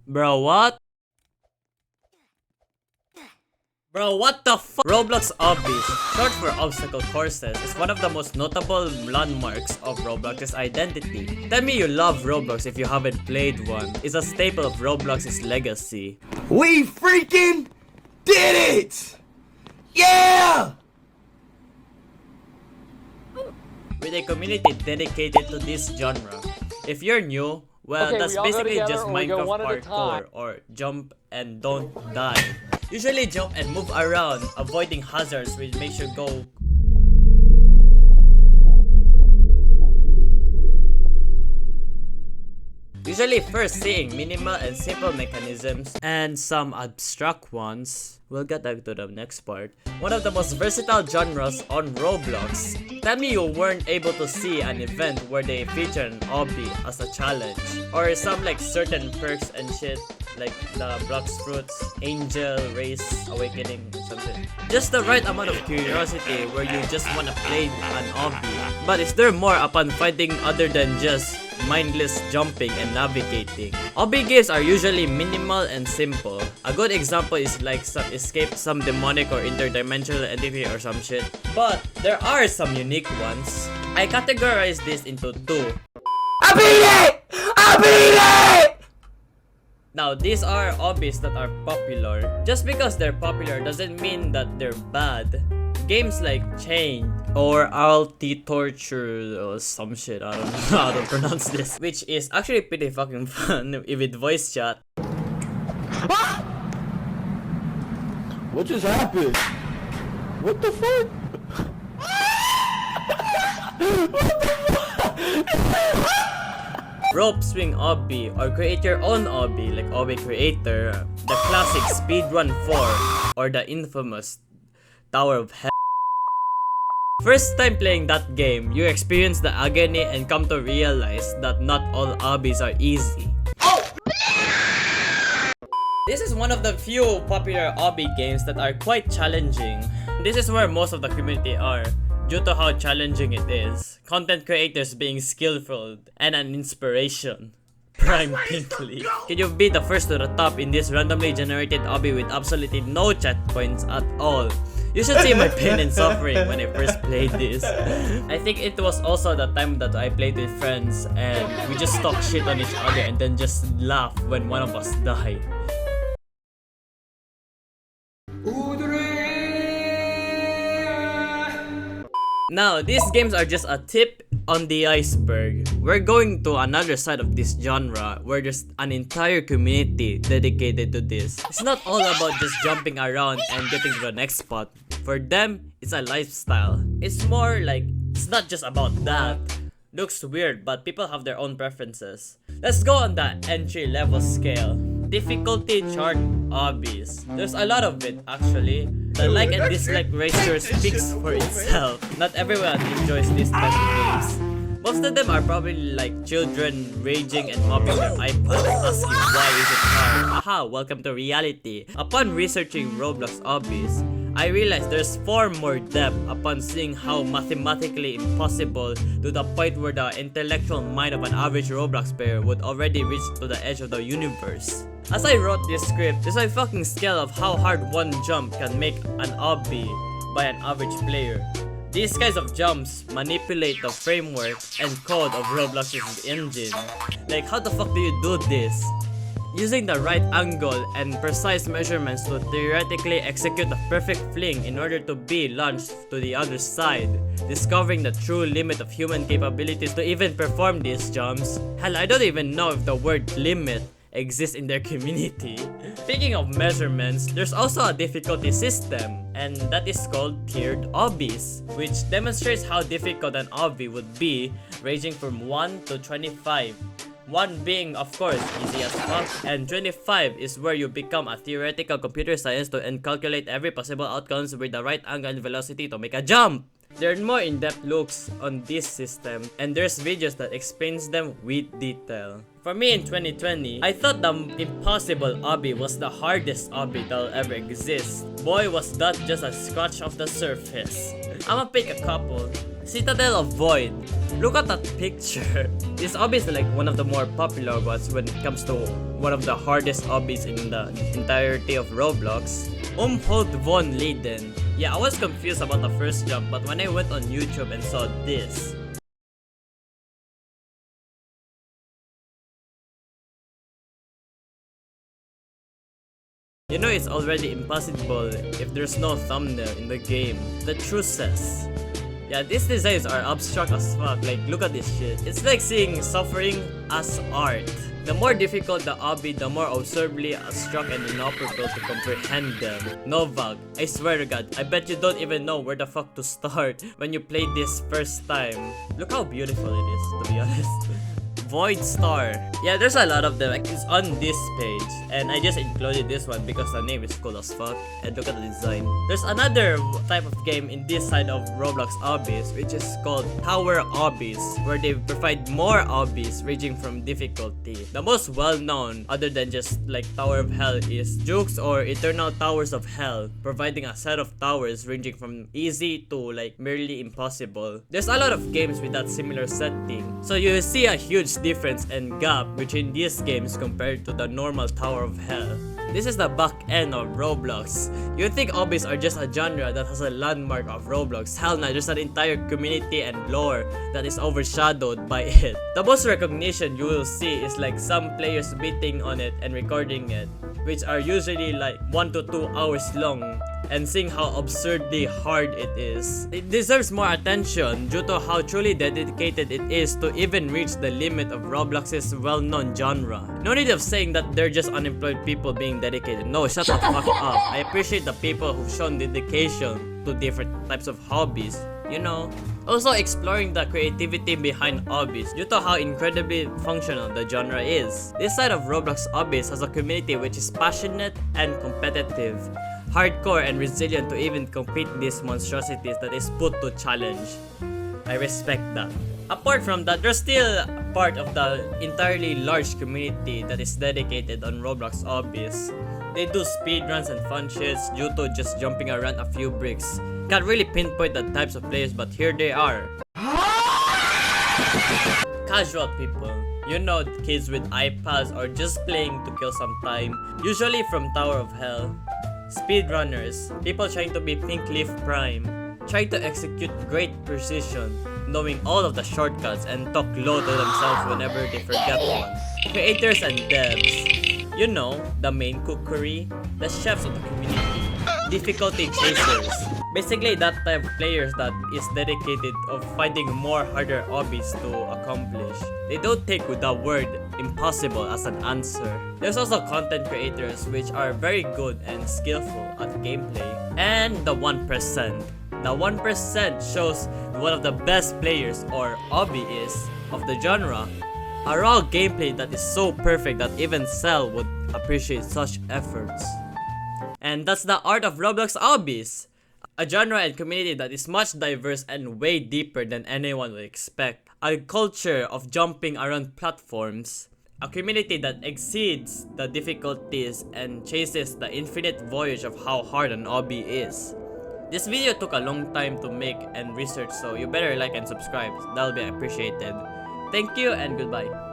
Bro, what? Bro, what the fuck? Roblox Obbies, short for obstacle courses, is one of the most notable landmarks of Roblox's identity. Tell me you love Roblox if you haven't played one. It's a staple of Roblox's legacy. We freaking did it! Yeah! With a community dedicated to this genre. If you're new, well, Okay, that's we all go basically together just or we go Minecraft one at a parkour, time. or jump and don't die. Usually jump and move around, avoiding hazards which makes you go. Usually first seeing minimal and simple mechanisms and some abstract ones. We'll get back to the next part. One of the most versatile genres on Roblox. Tell me you weren't able to see an event where they feature an obby as a challenge. Or some like certain perks and shit, like the Blocks Fruits, Angel, Race, Awakening, something. Just the right amount of curiosity where you just wanna play an obby. But is there more upon finding other than just mindless jumping and navigating? Obby games are usually minimal and simple. A good example is like escape some demonic or interdimensional entity or some shit. But there are some unique ones. I categorize this into two. I beat it! I beat it! Now, these are obbies that are popular. Just because they're popular doesn't mean that they're bad. Games like Chain or RT Torture or some shit, I don't know how to pronounce this, which is actually pretty fucking fun with voice chat. What just happened? What the fuck? Rope swing obby or create your own obby like Obby Creator, the classic Speedrun 4 or the infamous Tower of Hell. First time playing that game, you experience the agony and come to realize that not all obbies are easy. This is one of the few popular obby games that are quite challenging. This is where most of the community are, due to how challenging it is. Content creators being skillful and an inspiration. Prime Pinkley. Can you be the first to the top in this randomly generated obby with absolutely no checkpoints at all? You should see my pain and suffering when I first played this. I think it was also the time that I played with friends and we just talk shit on each other and then just laugh when one of us died. Now, these games are just a tip on the iceberg. We're going to another side of this genre where there's an entire community dedicated to this. It's not all about just jumping around and getting to the next spot. For them, it's a lifestyle. It's more like, it's not just about that. Looks weird, but people have their own preferences. Let's go on the entry level scale. Difficulty chart obbies. There's a lot of it actually. The like and dislike ratio speaks for itself. Not everyone enjoys this type of games. Most of them are probably like children raging and mopping their iPad and asking why is it hard. Aha, welcome to reality. Upon researching Roblox obbies, I realized there's far more depth upon seeing how mathematically impossible to the point where the intellectual mind of an average Roblox player would already reach to the edge of the universe. As I wrote this script, there's a fucking scale of how hard one jump can make an obby by an average player. These kinds of jumps manipulate the framework and code of Roblox's engine. Like, how the fuck do you do this? Using the right angle and precise measurements to theoretically execute the perfect fling in order to be launched to the other side. Discovering the true limit of human capabilities to even perform these jumps. Hell, I don't even know if the word limit exists in their community. Speaking of measurements, there's also a difficulty system, and that is called tiered obbies, which demonstrates how difficult an obby would be, ranging from 1 to 25. 1 being, of course, easy as fuck, and 25 is where you become a theoretical computer science to calculate every possible outcomes with the right angle and velocity to make a jump. There are more in-depth looks on this system, and there's videos that explains them with detail. For me in 2020, I thought the impossible obby was the hardest obby that'll ever exist. Boy, was that just a scratch of the surface. I'ma pick a couple. Citadel of Void. Look at that picture. This obby is like one of the more popular ones when it comes to one of the hardest obbies in the entirety of Roblox. Umhold von Leyden. Yeah, I was confused about the first jump, but when I went on YouTube and saw this, you know it's already impossible if there's no thumbnail in the game. The truth says. Yeah, these designs are abstract as fuck, like look at this shit. It's like seeing suffering as art. The more difficult the obby, the more absurdly abstract and inoperable to comprehend them. Novak, I swear to god, I bet you don't even know where the fuck to start when you play this first time. Look how beautiful it is, to be honest. Void Star. Yeah, there's a lot of them. Like, it's on this page, and I just included this one because the name is cool as fuck. And look at the design. There's another type of game in this side of Roblox Obbies, which is called Tower Obbies, where they provide more obbies ranging from difficulty. The most well-known, other than just like Tower of Hell, is Jukes or Eternal Towers of Hell, providing a set of towers ranging from easy to like merely impossible. There's a lot of games with that similar setting, so you see a huge difference and gap between these games compared to the normal Tower of Hell. This is the back end of Roblox. You think obbies are just a genre that has a landmark of Roblox. Hell no, there's an entire community and lore that is overshadowed by it. The most recognition you will see is like some players beating on it and recording it, which are usually like 1 to 2 hours long, and seeing how absurdly hard it is. It deserves more attention due to how truly dedicated it is to even reach the limit of Roblox's well-known genre. No need of saying that they're just unemployed people being dedicated. No, shut the fuck up. I appreciate the people who've shown dedication to different types of hobbies, you know. Also exploring the creativity behind obbies due to how incredibly functional the genre is. This side of Roblox Obbies has a community which is passionate and competitive, hardcore and resilient to even compete in these monstrosities that is put to challenge. I respect that. Apart from that, there's still part of the entirely large community that is dedicated on Roblox Obbies. They do speedruns and fun shits due to just jumping around a few bricks. Can't really pinpoint the types of players, but here they are. Casual people. You know, kids with iPads or just playing to kill some time, usually from Tower of Hell. Speedrunners, people trying to be Pink Leaf Prime, trying to execute great precision, knowing all of the shortcuts and talk low to themselves whenever they forget one. Creators and devs, you know, the main cookery, the chefs of the community, difficulty chasers. Basically that type of players that is dedicated of finding more harder obbies to accomplish. They don't take the word impossible as an answer. There's also content creators which are very good and skillful at gameplay. And the 1%. The 1% shows one of the best players or hobbyists of the genre. A raw gameplay that is so perfect that even Cell would appreciate such efforts. And that's the art of Roblox Obbies. A genre and community that is much diverse and way deeper than anyone would expect. A culture of jumping around platforms. A community that exceeds the difficulties and chases the infinite voyage of how hard an obby is. This video took a long time to make and research, so you better like and subscribe. That'll be appreciated. Thank you and goodbye.